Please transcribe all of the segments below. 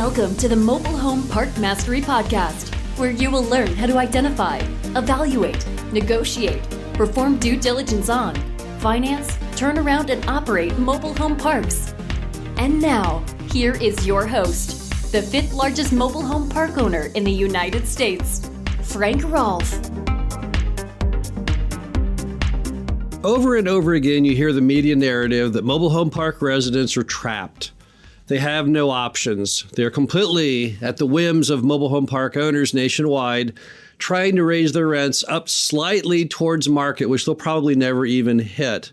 Welcome to the Mobile Home Park Mastery Podcast, where you will learn how to identify, evaluate, negotiate, perform due diligence on, finance, turn around, and operate mobile home parks. And now, here is your host, the fifth largest mobile home park owner in the United States, Frank Rolfe. Over and over again, you hear the media narrative that mobile home park residents are trapped. They have no options. They're completely at the whims of mobile home park owners nationwide, trying to raise their rents up slightly towards market, which they'll probably never even hit.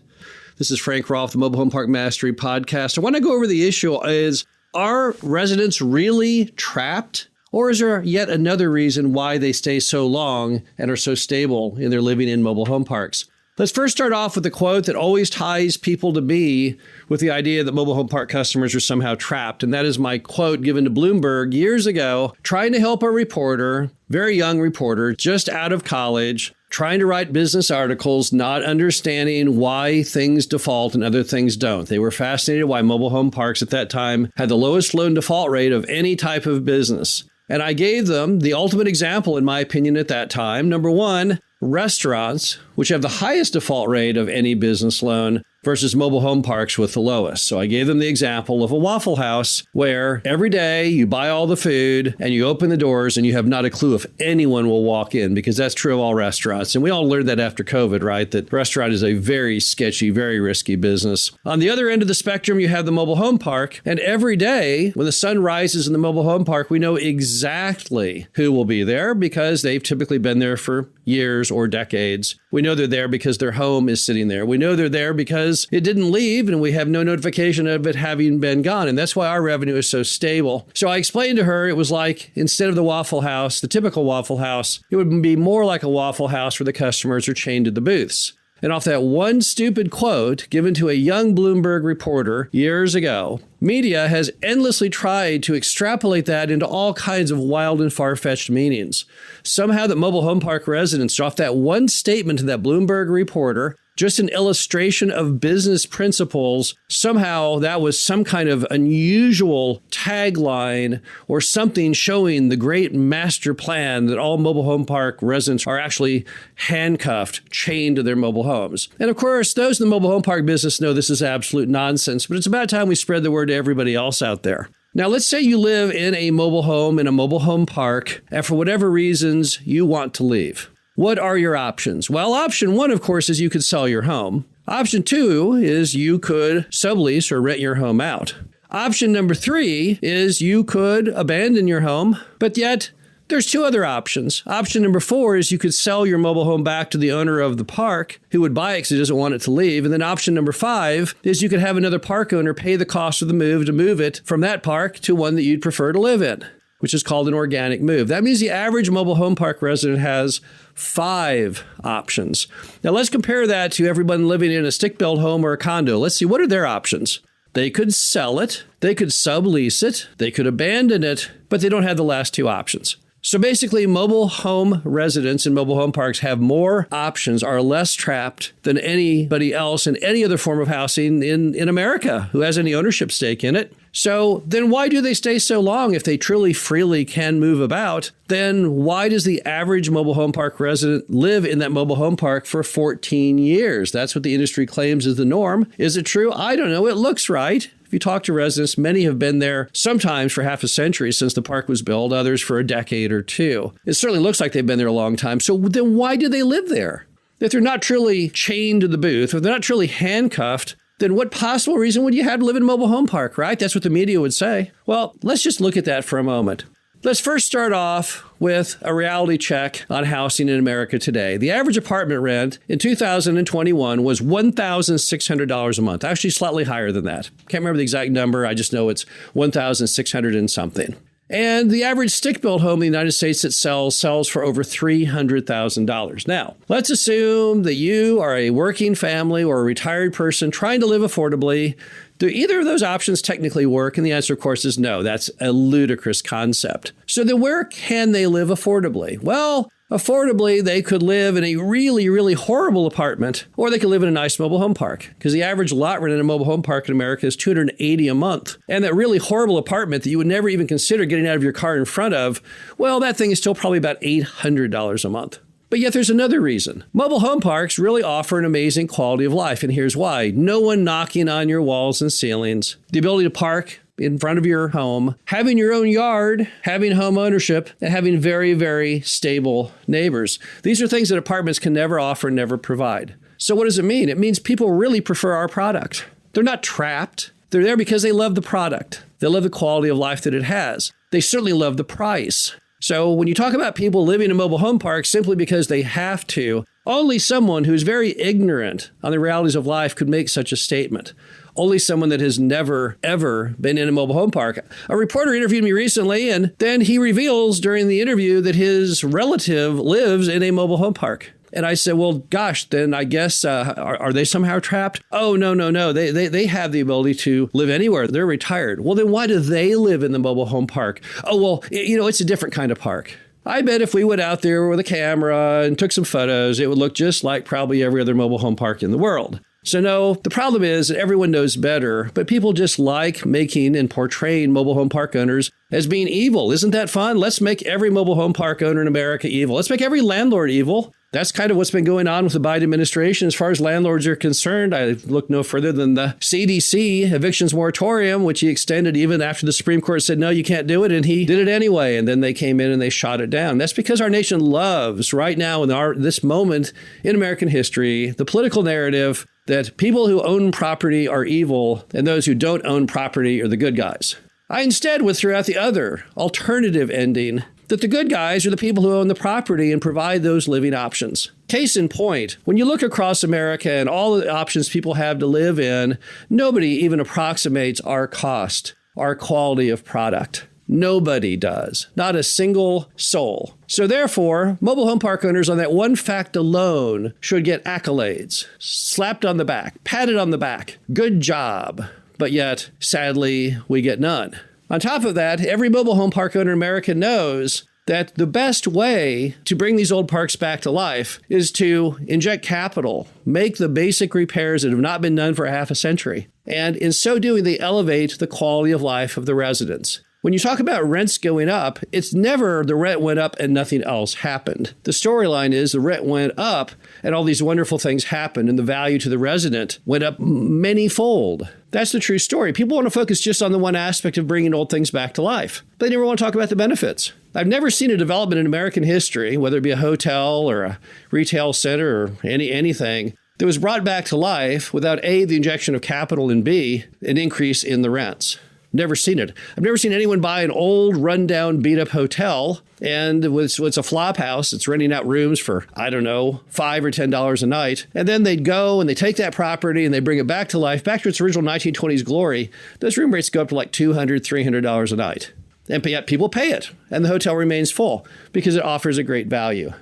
This is Frank Rolfe, the Mobile Home Park Mastery Podcast. I want to go over the issue is, are residents really trapped? Or is there yet another reason why they stay so long and are so stable in their living in mobile home parks? Let's first start off with the quote that always ties people to me with the idea that mobile home park customers are somehow trapped. And that is my quote given to Bloomberg years ago, trying to help a reporter, very young reporter, just out of college, trying to write business articles, not understanding why things default and other things don't. They were fascinated why mobile home parks at that time had the lowest loan default rate of any type of business. And I gave them the ultimate example, in my opinion, at that time. Number one, restaurants, which have the highest default rate of any business loan, versus mobile home parks with the lowest. So I gave them the example of a Waffle House where every day you buy all the food and you open the doors and you have not a clue if anyone will walk in, because that's true of all restaurants. And we all learned that after COVID, right? That restaurant is a very sketchy, very risky business. On the other end of the spectrum, you have the mobile home park. And every day when the sun rises in the mobile home park, we know exactly who will be there because they've typically been there for years or decades. We know they're there because their home is sitting there. We know they're there because it didn't leave and we have no notification of it having been gone. And that's why our revenue is so stable. So I explained to her it was like, instead of the Waffle House, the typical Waffle House, it would be more like a Waffle House where the customers are chained to the booths. And off that one stupid quote given to a young Bloomberg reporter years ago, media has endlessly tried to extrapolate that into all kinds of wild and far-fetched meanings. Somehow that mobile home park residents, off that one statement to that Bloomberg reporter, just an illustration of business principles, somehow that was some kind of unusual tagline or something showing the great master plan that all mobile home park residents are actually handcuffed, chained to their mobile homes. And of course, those in the mobile home park business know this is absolute nonsense, but it's about time we spread the word to everybody else out there. Now, let's say you live in a mobile home in a mobile home park, and for whatever reasons, you want to leave. What are your options? Well, option one, of course, is you could sell your home. Option two is you could sublease or rent your home out. Option number three is you could abandon your home, but yet there's two other options. Option number four is you could sell your mobile home back to the owner of the park who would buy it because he doesn't want it to leave. And then option number five is you could have another park owner pay the cost of the move to move it from that park to one that you'd prefer to live in, which is called an organic move. That means the average mobile home park resident has 5 options. Now let's compare that to everyone living in a stick-built home or a condo. Let's see, what are their options? They could sell it, they could sublease it, they could abandon it, but they don't have the last two options. So basically, mobile home residents in mobile home parks have more options, are less trapped than anybody else in any other form of housing in America who has any ownership stake in it. So then why do they stay so long if they truly freely can move about? Then why does the average mobile home park resident live in that mobile home park for 14 years? That's what the industry claims is the norm. Is it true? I don't know. It looks right. If you talk to residents, many have been there sometimes for half a century since the park was built, others for a decade or two. It certainly looks like they've been there a long time. So then why do they live there? If they're not truly chained to the booth, if they're not truly handcuffed, then what possible reason would you have to live in a mobile home park, right? That's what the media would say. Well, let's just look at that for a moment. Let's first start off with a reality check on housing in America today. The average apartment rent in 2021 was $1,600 a month, actually slightly higher than that. Can't remember the exact number. I just know it's 1,600 and something. And the average stick-built home in the United States that sells for over $300,000. Now, let's assume that you are a working family or a retired person trying to live affordably, Do either of those options technically work? And the answer, of course, is no. That's a ludicrous concept. So then where can they live affordably? Well, affordably, they could live in a really, really horrible apartment, or they could live in a nice mobile home park, because the average lot rent in a mobile home park in America is $280 a month. And that really horrible apartment that you would never even consider getting out of your car in front of, well, that thing is still probably about $800 a month. But yet there's another reason. Mobile home parks really offer an amazing quality of life, and here's why. No one knocking on your walls and ceilings. The ability to park in front of your home, having your own yard, having home ownership, and having very, very stable neighbors. These are things that apartments can never offer, never provide. So what does it mean? It means people really prefer our product. They're not trapped. They're there because they love the product. They love the quality of life that it has. They certainly love the price. So when you talk about people living in mobile home parks simply because they have to, only someone who's very ignorant on the realities of life could make such a statement. Only someone that has never, ever been in a mobile home park. A reporter interviewed me recently, and then he reveals during the interview that his relative lives in a mobile home park. And I said, well, gosh, then I guess, are they somehow trapped? Oh, no. They have the ability to live anywhere. They're retired. Well, then why do they live in the mobile home park? Oh, well, it's a different kind of park. I bet if we went out there with a camera and took some photos, it would look just like probably every other mobile home park in the world. So no, the problem is that everyone knows better, but people just like making and portraying mobile home park owners as being evil. Isn't that fun? Let's make every mobile home park owner in America evil. Let's make every landlord evil. That's kind of what's been going on with the Biden administration. As far as landlords are concerned, I look no further than the CDC evictions moratorium, which he extended even after the Supreme Court said, no, you can't do it. And he did it anyway. And then they came in and they shot it down. That's because our nation loves right now in this moment in American history, the political narrative that people who own property are evil and those who don't own property are the good guys. I instead would throw out the other alternative ending, that the good guys are the people who own the property and provide those living options. Case in point, when you look across America and all the options people have to live in, nobody even approximates our cost, our quality of product. Nobody does. Not a single soul. So therefore, mobile home park owners on that one fact alone should get accolades, slapped on the back, patted on the back. Good job. But yet, sadly, we get none. On top of that, every mobile home park owner in America knows that the best way to bring these old parks back to life is to inject capital, make the basic repairs that have not been done for half a century. And in so doing, they elevate the quality of life of the residents. When you talk about rents going up, it's never the rent went up and nothing else happened. The storyline is the rent went up and all these wonderful things happened and the value to the resident went up many-fold. That's the true story. People want to focus just on the one aspect of bringing old things back to life. They never want to talk about the benefits. I've never seen a development in American history, whether it be a hotel or a retail center or anything, that was brought back to life without A, the injection of capital, and B, an increase in the rents. Never seen it. I've never seen anyone buy an old, rundown, beat-up hotel, and it's a flop house. It's renting out rooms for, I don't know, $5 or $10 a night. And then they'd go and they take that property and they bring it back to life, back to its original 1920s glory. Those room rates go up to like $200, $300 a night. And yet people pay it, and the hotel remains full because it offers a great value.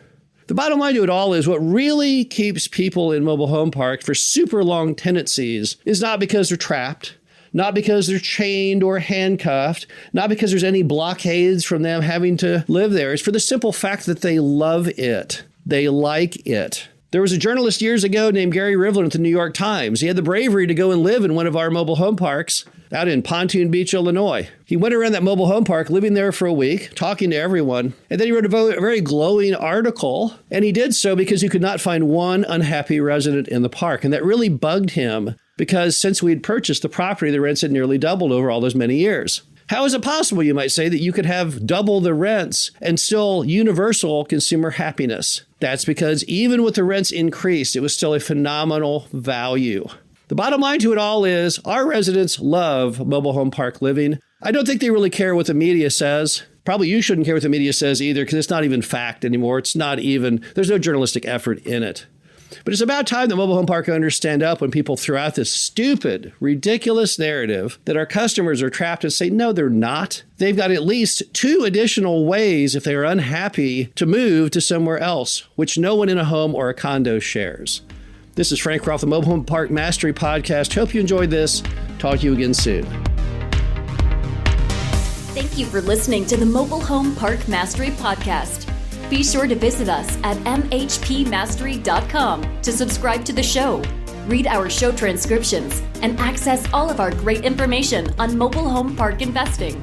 The bottom line to it all is what really keeps people in mobile home parks for super long tenancies is not because they're trapped, not because they're chained or handcuffed, not because there's any blockades from them having to live there. It's for the simple fact that they love it. They like it. There was a journalist years ago named Gary Rivlin at the New York Times. He had the bravery to go and live in one of our mobile home parks out in Pontoon Beach, Illinois. He went around that mobile home park, living there for a week, talking to everyone, and then he wrote a very glowing article, and he did so because he could not find one unhappy resident in the park, and that really bugged him because since we'd purchased the property, the rents had nearly doubled over all those many years. How is it possible, you might say, that you could have double the rents and still universal consumer happiness? That's because even with the rents increased, it was still a phenomenal value. The bottom line to it all is our residents love mobile home park living. I don't think they really care what the media says. Probably you shouldn't care what the media says either, because it's not even fact anymore. There's no journalistic effort in it. But it's about time that mobile home park owners stand up when people throw out this stupid, ridiculous narrative that our customers are trapped and say, no, they're not. They've got at least 2 additional ways, if they are unhappy, to move to somewhere else, which no one in a home or a condo shares. This is Frank Roth, the Mobile Home Park Mastery Podcast. Hope you enjoyed this. Talk to you again soon. Thank you for listening to the Mobile Home Park Mastery Podcast. Be sure to visit us at mhpmastery.com to subscribe to the show, read our show transcriptions, and access all of our great information on mobile home park investing.